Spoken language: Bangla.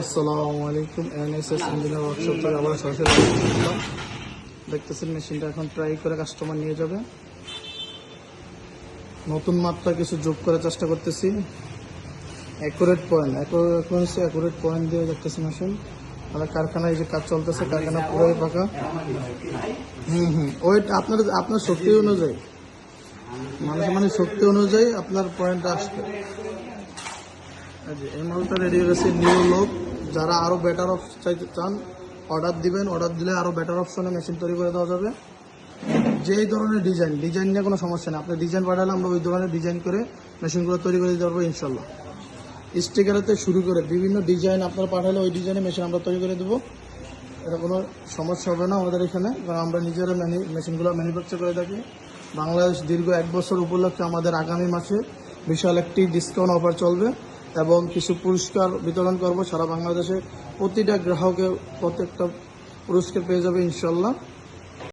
আসসালামু আলাইকুম। এনএসএস ইঞ্জিনিয়ার ওয়ার্কশপ থেকে আবার সরাসরি আসলাম। দেখতেছেন মেশিনটা এখন ট্রাই করে কাস্টমার নিয়ে যাবে। নতুন মাত্রা কিছু যোগ করার চেষ্টা করতেছি। অ্যাকুরেট পয়েন্ট দিয়ে দেখতেছি মেশিন। আমরা কারখানায় যে কাজ চলতেছে, কারখানা পুরোই ফাঁকা। ওয়েট আপনার শক্তি অনুযায়ী, মানে শক্তি অনুযায়ী আপনার পয়েন্ট আসবে। এই মালটা রেডি হয়েছে নিউ লোক। যারা আরও বেটার চাইতে চান অর্ডার দিবেন, অর্ডার দিলে আরও বেটার অপশনে মেশিন তৈরি করে দেওয়া যাবে। যেই ধরনের ডিজাইন নিয়ে কোনো সমস্যা নেই। আপনি ডিজাইন পাঠালে আমরা ওই ধরনের ডিজাইন করে মেশিনগুলো তৈরি করে দিতে পারবো ইনশাল্লাহ। স্টিকারেতে শুরু করে বিভিন্ন ডিজাইন আপনারা পাঠালে ওই ডিজাইনে মেশিন আমরা তৈরি করে দেবো। এটা কোনো সমস্যা হবে না আমাদের এখানে, কারণ আমরা নিজেরা মেশিনগুলো ম্যানুফ্যাকচার করে থাকি। বাংলাদেশ দীর্ঘ 1 বছর উপলক্ষে আমাদের আগামী মাসে বিশাল একটি ডিসকাউন্ট অফার চলবে এবং কিছু পুরস্কার বিতরণ করব সারা বাংলাদেশে। প্রতিটা গ্রাহকে প্রত্যেকটা পুরস্কার পেয়ে যাবে ইনশাল্লাহ।